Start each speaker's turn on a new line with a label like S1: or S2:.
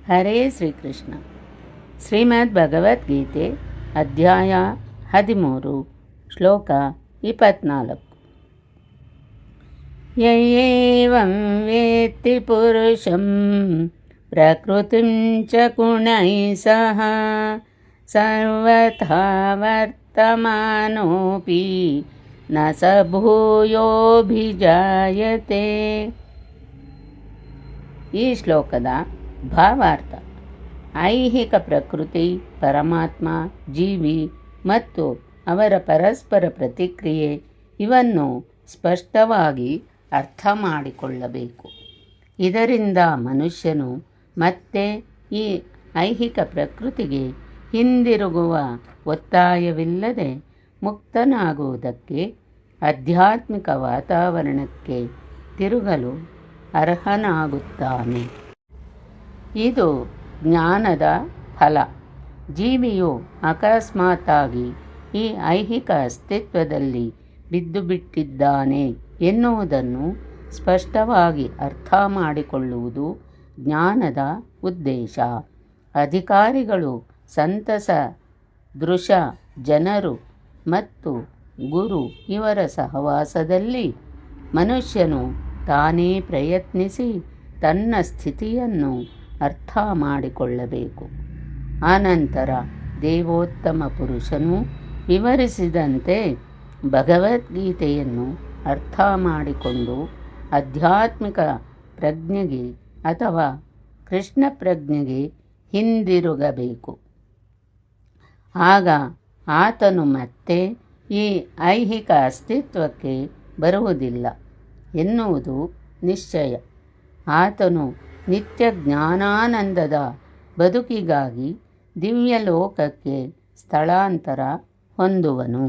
S1: ಹರೇ ಶ್ರೀಕೃಷ್ಣ. ಶ್ರೀಮದ್ ಭಗವದ್ಗೀತೆ ಅಧ್ಯಾಯ 13 ಶ್ಲೋಕ 24. ಯಯೇವಂ ವೇತ್ತಿ ಪುರುಷಂ ಪ್ರಕೃತಿಂ ಚ ಗುಣೈಃ ಸಹ ಸರ್ವಥಾ ವರ್ತಮಾನೋಪಿ ನ ಸ ಭೂಯೋಭಿಜಾಯತೆ. ಈ ಶ್ಲೋಕದ ಭಾವಾರ್ಥ: ಐಹಿಕ ಪ್ರಕೃತಿ, ಪರಮಾತ್ಮ, ಜೀವಿ ಮತ್ತು ಅವರ ಪರಸ್ಪರ ಪ್ರತಿಕ್ರಿಯೆ ಇವನ್ನು ಸ್ಪಷ್ಟವಾಗಿ ಅರ್ಥ ಮಾಡಿಕೊಳ್ಳಬೇಕು. ಇದರಿಂದ ಮನುಷ್ಯನು ಮತ್ತೆ ಈ ಐಹಿಕ ಪ್ರಕೃತಿಗೆ ಹಿಂದಿರುಗುವ ಒತ್ತಾಯವಿಲ್ಲದೆ ಮುಕ್ತನಾಗುವುದಕ್ಕೆ, ಆಧ್ಯಾತ್ಮಿಕ ವಾತಾವರಣಕ್ಕೆ ತಿರುಗಲು ಅರ್ಹನಾಗುತ್ತಾನೆ. ಇದು ಜ್ಞಾನದ ಫಲ. ಜೀವಿಯು ಅಕಸ್ಮಾತ್ತಾಗಿ ಈ ಐಹಿಕ ಅಸ್ತಿತ್ವದಲ್ಲಿ ಬಿದ್ದುಬಿಟ್ಟಿದ್ದಾನೆ ಎನ್ನುವುದನ್ನು ಸ್ಪಷ್ಟವಾಗಿ ಅರ್ಥ ಮಾಡಿಕೊಳ್ಳುವುದು ಜ್ಞಾನದ ಉದ್ದೇಶ. ಅಧಿಕಾರಿಗಳು, ಸಂತಸ ದೃಶ ಜನರು ಮತ್ತು ಗುರು ಇವರ ಸಹವಾಸದಲ್ಲಿ ಮನುಷ್ಯನು ತಾನೇ ಪ್ರಯತ್ನಿಸಿ ತನ್ನ ಸ್ಥಿತಿಯನ್ನು ಅರ್ಥ ಮಾಡಿಕೊಳ್ಳಬೇಕು. ಆನಂತರ ದೇವೋತ್ತಮ ಪುರುಷನು ವಿವರಿಸಿದಂತೆ ಭಗವದ್ಗೀತೆಯನ್ನು ಅರ್ಥ ಮಾಡಿಕೊಂಡು ಆಧ್ಯಾತ್ಮಿಕ ಪ್ರಜ್ಞೆಗೆ ಅಥವಾ ಕೃಷ್ಣ ಪ್ರಜ್ಞೆಗೆ ಹಿಂದಿರುಗಬೇಕು. ಆಗ ಆತನು ಮತ್ತೆ ಈ ಐಹಿಕ ಅಸ್ತಿತ್ವಕ್ಕೆ ಬರುವುದಿಲ್ಲ ಎನ್ನುವುದು ನಿಶ್ಚಯ. ಆತನು ನಿತ್ಯ ಜ್ಞಾನಾನಂದದ ಬದುಕಿಗಾಗಿ ದಿವ್ಯಲೋಕಕ್ಕೆ ಸ್ಥಳಾಂತರ ಹೊಂದುವನು.